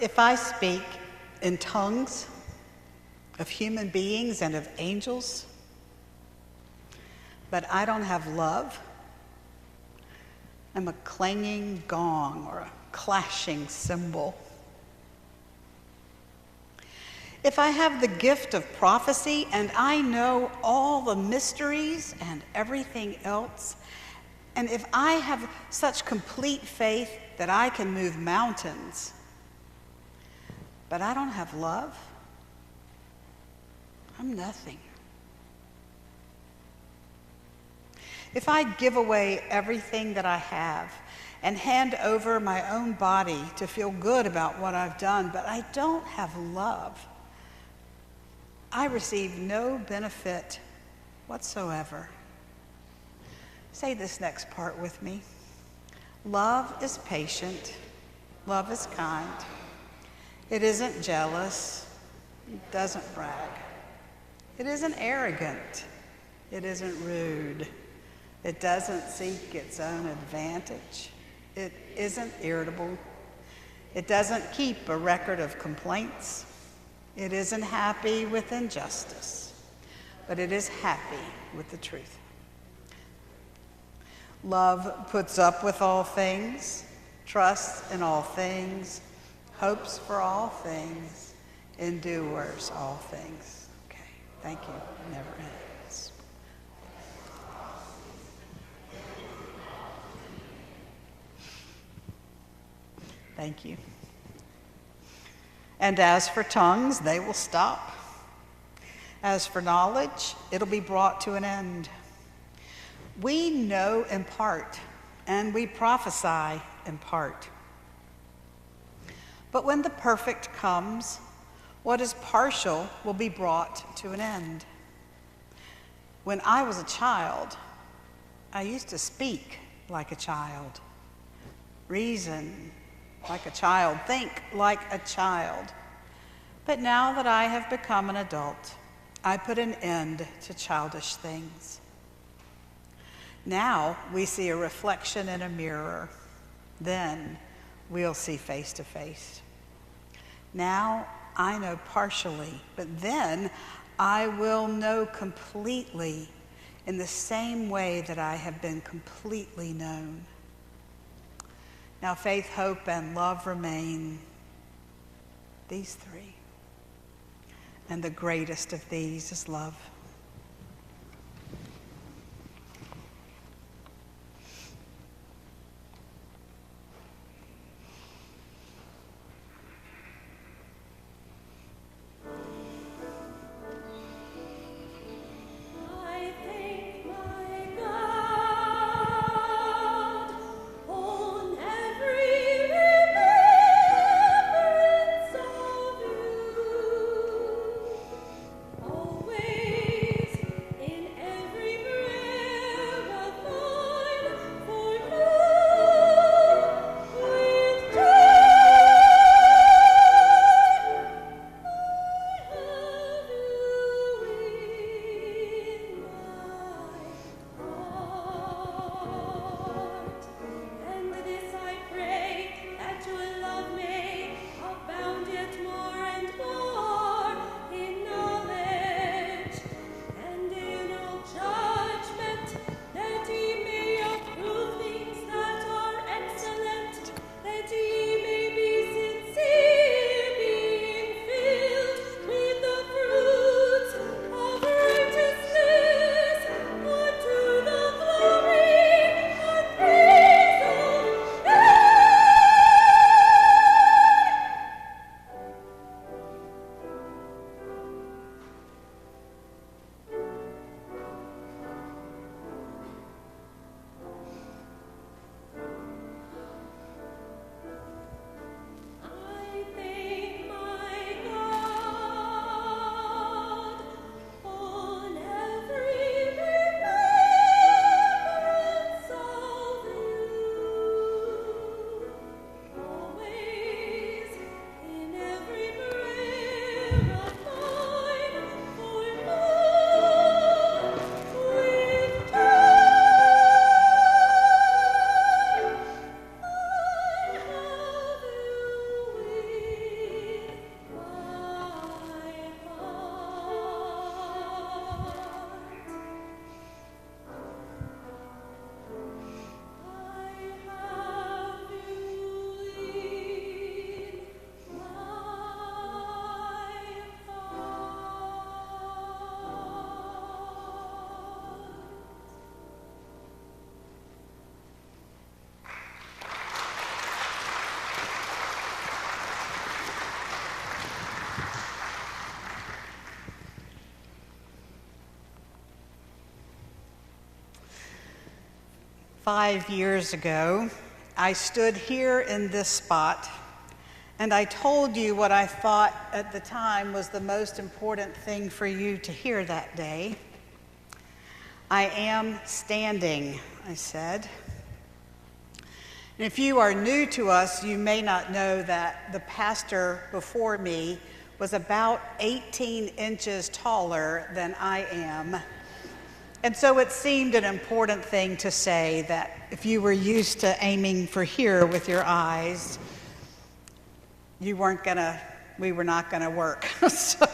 If I speak in tongues of human beings and of angels, but I don't have love, I'm a clanging gong or a clashing cymbal. If I have the gift of prophecy and I know all the mysteries and everything else, and if I have such complete faith that I can move mountains, but I don't have love, I'm nothing. If I give away everything that I have and hand over my own body to feel good about what I've done, but I don't have love, I receive no benefit whatsoever. Say this next part with me. Love is patient. Love is kind. It isn't jealous. It doesn't brag. It isn't arrogant. It isn't rude. It doesn't seek its own advantage. It isn't irritable. It doesn't keep a record of complaints. It isn't happy with injustice, but it is happy with the truth. Love puts up with all things, trusts in all things, hopes for all things, endures all things. Okay, thank you. Never ends. Thank you. And as for tongues, they will stop. As for knowledge, it'll be brought to an end. We know in part, and we prophesy in part. But when the perfect comes, what is partial will be brought to an end. When I was a child, I used to speak like a child, reason like a child, think like a child. But now that I have become an adult, I put an end to childish things. Now we see a reflection in a mirror. Then we'll see face to face. Now I know partially, but then I will know completely in the same way that I have been completely known. Now faith, hope, and love remain, these three. And the greatest of these is love. 5 years ago, I stood here in this spot, and I told you what I thought at the time was the most important thing for you to hear that day. I am standing, I said. And if you are new to us, you may not know that the pastor before me was about 18 inches taller than I am. And so it seemed an important thing to say that if you were used to aiming for here with your eyes, we were not gonna work. So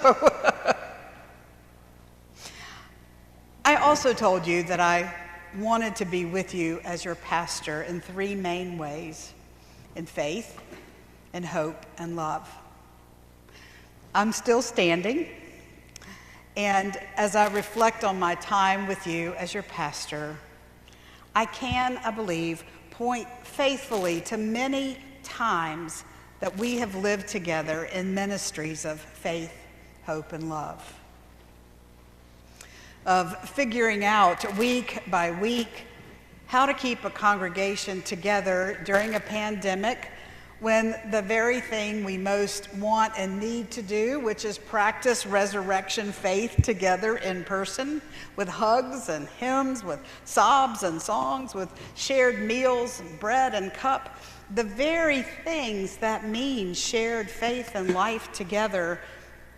I also told you that I wanted to be with you as your pastor in 3 main ways: in faith, in hope, and love. I'm still standing, and as I reflect on my time with you as your pastor, I believe, point faithfully to many times that we have lived together in ministries of faith, hope, and love. Of figuring out week by week how to keep a congregation together during a pandemic when the very thing we most want and need to do, which is practice resurrection faith together in person, with hugs and hymns, with sobs and songs, with shared meals and bread and cup, the very things that mean shared faith and life together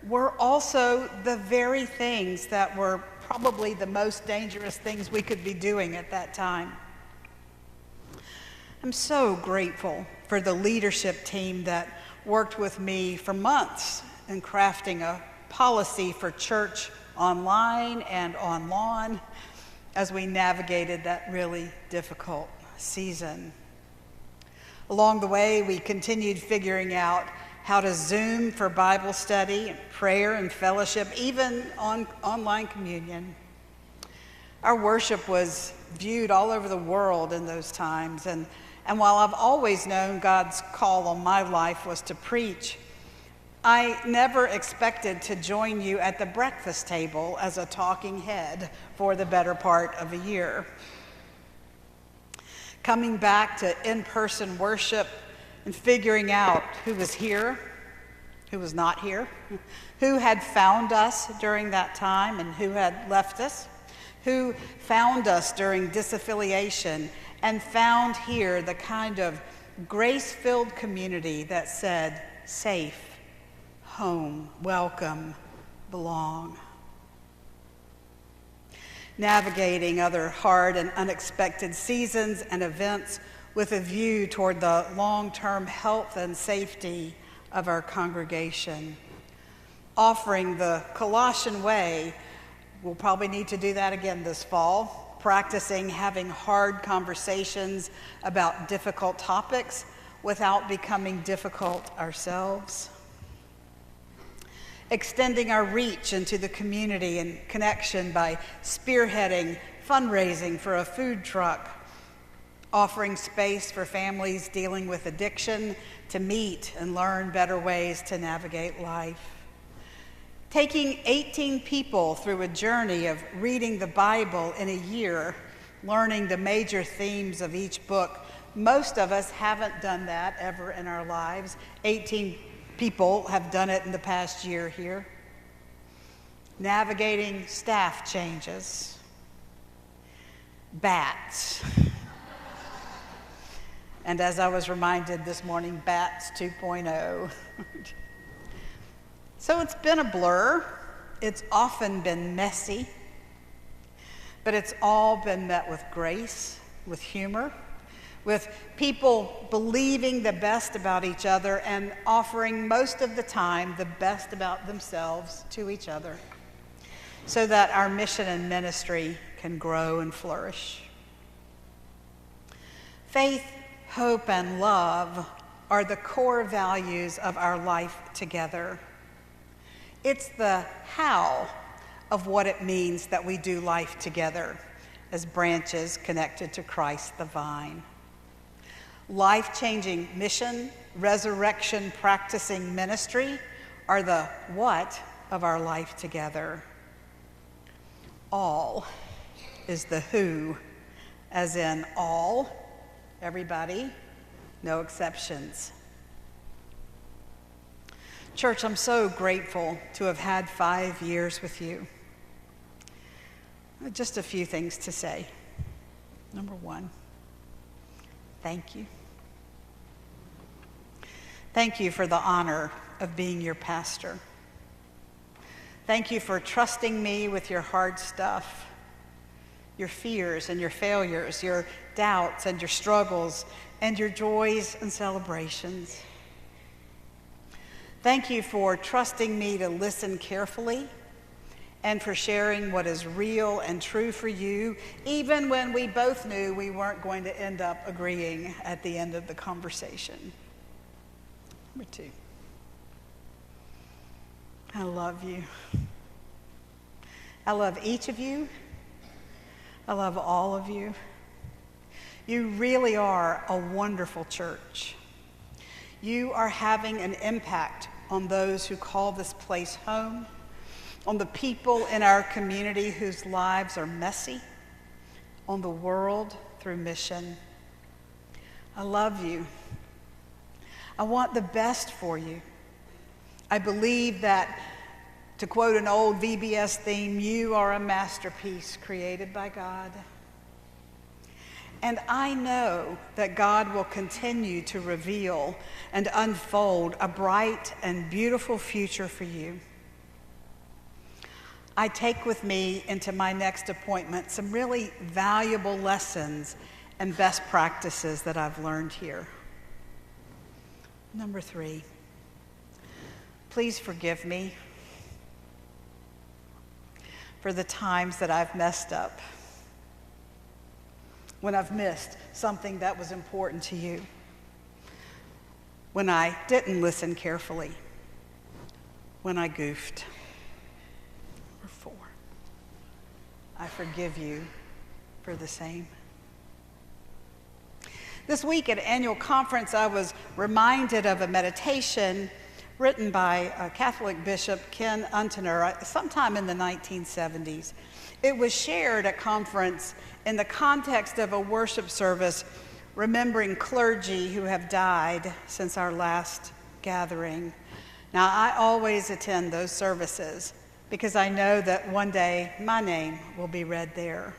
were also the very things that were probably the most dangerous things we could be doing at that time. I'm so grateful for the leadership team that worked with me for months in crafting a policy for church online and on lawn as we navigated that really difficult season. Along the way, we continued figuring out how to Zoom for Bible study and prayer and fellowship, even on online communion. Our worship was viewed all over the world in those times, and while I've always known God's call on my life was to preach, I never expected to join you at the breakfast table as a talking head for the better part of a year. Coming back to in-person worship and figuring out who was here, who was not here, who had found us during that time and who had left us, who found us during disaffiliation and found here the kind of grace-filled community that said, safe, home, welcome, belong. Navigating other hard and unexpected seasons and events with a view toward the long-term health and safety of our congregation. Offering the Colossian way, we'll probably need to do that again this fall, practicing having hard conversations about difficult topics without becoming difficult ourselves. Extending our reach into the community and connection by spearheading fundraising for a food truck, offering space for families dealing with addiction to meet and learn better ways to navigate life. Taking 18 people through a journey of reading the Bible in a year, learning the major themes of each book. Most of us haven't done that ever in our lives. 18 people have done it in the past year here. Navigating staff changes. Bats. And as I was reminded this morning, Bats 2.0. So it's been a blur. It's often been messy. But it's all been met with grace, with humor, with people believing the best about each other and offering most of the time the best about themselves to each other so that our mission and ministry can grow and flourish. Faith, hope, and love are the core values of our life together. It's the how of what it means that we do life together as branches connected to Christ the vine. Life-changing mission, resurrection practicing ministry are the what of our life together. All is the who as in all, everybody, no exceptions. Church, I'm so grateful to have had 5 years with you. Just a few things to say. Number one, thank you. Thank you for the honor of being your pastor. Thank you for trusting me with your hard stuff, your fears and your failures, your doubts and your struggles, and your joys and celebrations. Thank you for trusting me to listen carefully and for sharing what is real and true for you, even when we both knew we weren't going to end up agreeing at the end of the conversation. Number two, I love you. I love each of you. I love all of you. You really are a wonderful church. You are having an impact on those who call this place home, on the people in our community whose lives are messy, on the world through mission. I love you. I want the best for you. I believe that, to quote an old VBS theme, you are a masterpiece created by God. And I know that God will continue to reveal and unfold a bright and beautiful future for you. I take with me into my next appointment some really valuable lessons and best practices that I've learned here. Number three, please forgive me for the times that I've messed up, when I've missed something that was important to you, when I didn't listen carefully, when I goofed. Number four, I forgive you for the same. This week at annual conference, I was reminded of a meditation written by Catholic Bishop Ken Untener sometime in the 1970s. It was shared at conference in the context of a worship service remembering clergy who have died since our last gathering. Now, I always attend those services because I know that one day my name will be read there.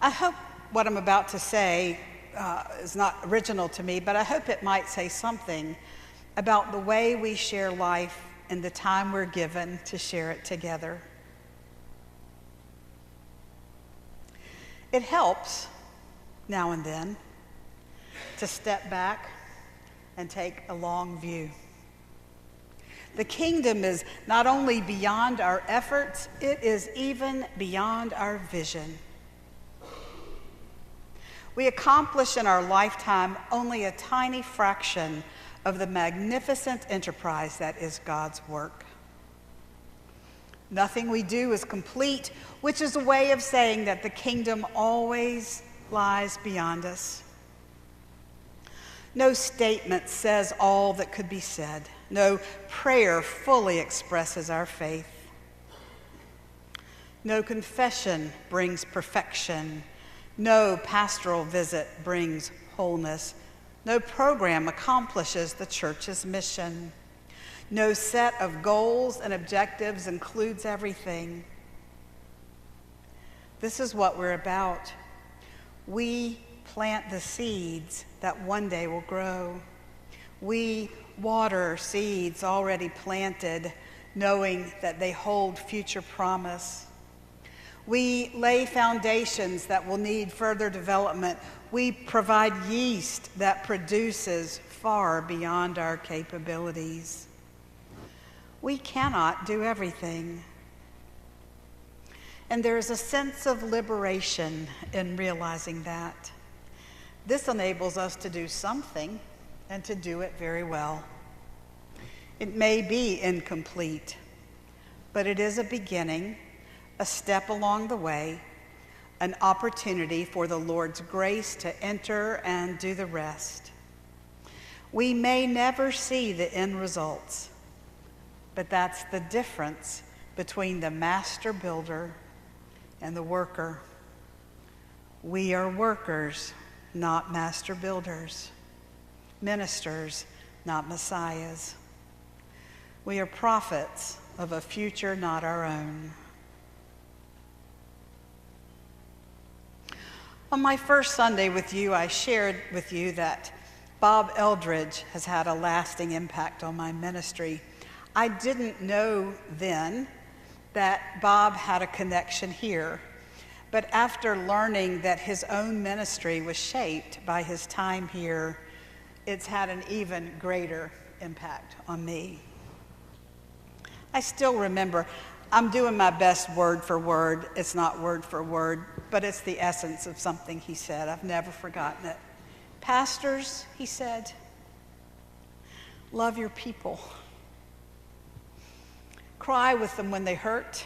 I hope what I'm about to say is not original to me, but I hope it might say something about the way we share life and the time we're given to share it together. It helps now and then to step back and take a long view. The kingdom is not only beyond our efforts, it is even beyond our vision. We accomplish in our lifetime only a tiny fraction of the magnificent enterprise that is God's work. Nothing we do is complete, which is a way of saying that the kingdom always lies beyond us. No statement says all that could be said. No prayer fully expresses our faith. No confession brings perfection. No pastoral visit brings wholeness. No program accomplishes the church's mission. No set of goals and objectives includes everything. This is what we're about. We plant the seeds that one day will grow. We water seeds already planted, knowing that they hold future promise. We lay foundations that will need further development. We provide yeast that produces far beyond our capabilities. We cannot do everything. And there is a sense of liberation in realizing that. This enables us to do something and to do it very well. It may be incomplete, but it is a beginning, a step along the way, an opportunity for the Lord's grace to enter and do the rest. We may never see the end results, but that's the difference between the master builder and the worker. We are workers, not master builders. Ministers, not messiahs. We are prophets of a future not our own. On my first Sunday with you, I shared with you that Bob Eldridge has had a lasting impact on my ministry. I didn't know then that Bob had a connection here, but after learning that his own ministry was shaped by his time here, it's had an even greater impact on me. I still remember, I'm doing my best word for word. It's not word for word, but it's the essence of something he said. I've never forgotten it. Pastors, he said, love your people. Cry with them when they hurt.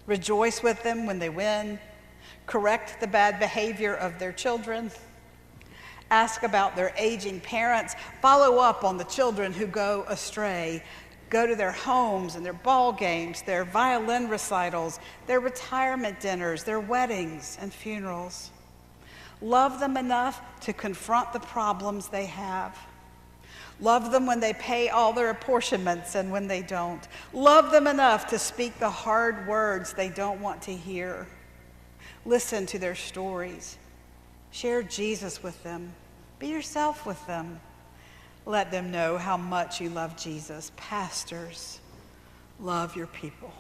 Rejoice with them when they win. Correct the bad behavior of their children. Ask about their aging parents. Follow up on the children who go astray. Go to their homes and their ball games, their violin recitals, their retirement dinners, their weddings and funerals. Love them enough to confront the problems they have. Love them when they pay all their apportionments and when they don't. Love them enough to speak the hard words they don't want to hear. Listen to their stories. Share Jesus with them. Be yourself with them. Let them know how much you love Jesus. Pastors, love your people.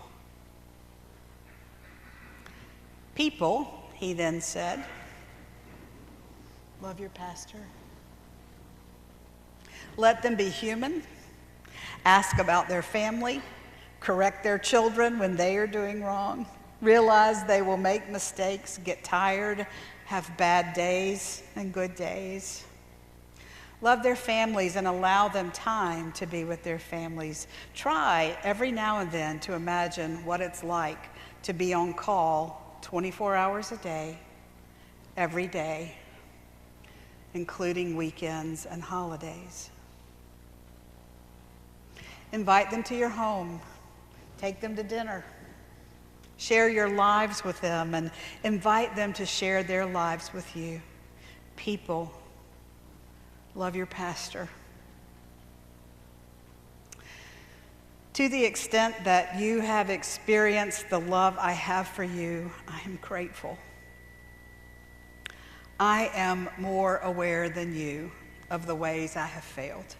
People, he then said, love your pastor. Let them be human. Ask about their family. Correct their children when they are doing wrong. Realize they will make mistakes, get tired, have bad days and good days. Love their families and allow them time to be with their families. Try every now and then to imagine what it's like to be on call 24 hours a day, every day, including weekends and holidays. Invite them to your home. Take them to dinner. Share your lives with them and invite them to share their lives with you. People, love your pastor. To the extent that you have experienced the love I have for you, I am grateful. I am more aware than you of the ways I have failed.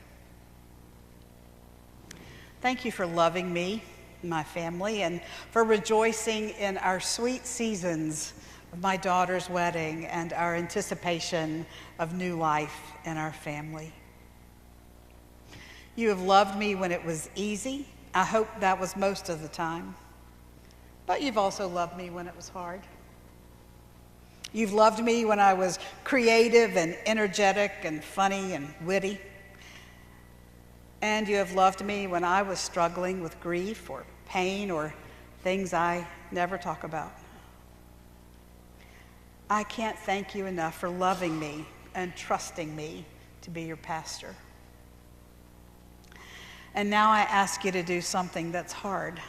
Thank you for loving me and my family and for rejoicing in our sweet seasons of my daughter's wedding and our anticipation of new life in our family. You have loved me when it was easy. I hope that was most of the time. But you've also loved me when it was hard. You've loved me when I was creative and energetic and funny and witty. And you have loved me when I was struggling with grief or pain or things I never talk about. I can't thank you enough for loving me and trusting me to be your pastor. And now I ask you to do something that's hard.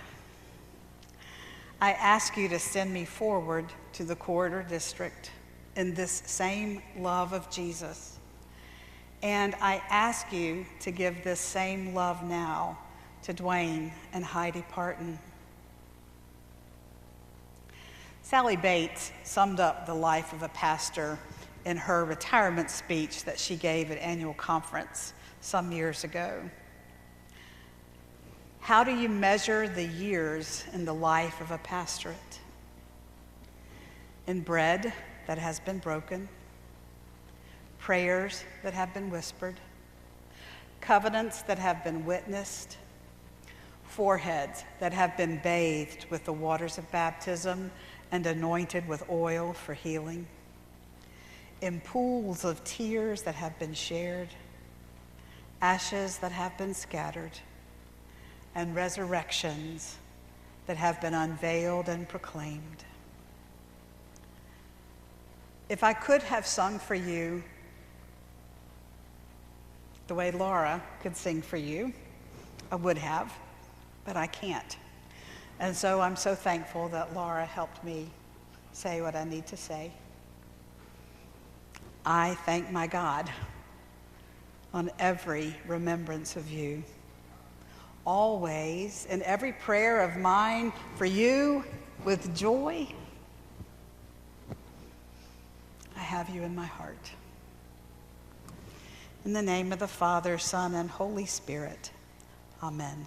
I ask you to send me forward to the corridor district in this same love of Jesus. And I ask you to give this same love now to Dwayne and Heidi Parton. Sally Bates summed up the life of a pastor in her retirement speech that she gave at annual conference some years ago. How do you measure the years in the life of a pastorate? In bread that has been broken, prayers that have been whispered, covenants that have been witnessed, foreheads that have been bathed with the waters of baptism and anointed with oil for healing, in pools of tears that have been shared, ashes that have been scattered, and resurrections that have been unveiled and proclaimed. If I could have sung for you the way Laura could sing for you, I would have, but I can't. And so I'm so thankful that Laura helped me say what I need to say. I thank my God on every remembrance of you. Always, in every prayer of mine for you, with joy, I have you in my heart. In the name of the Father, Son, and Holy Spirit, amen.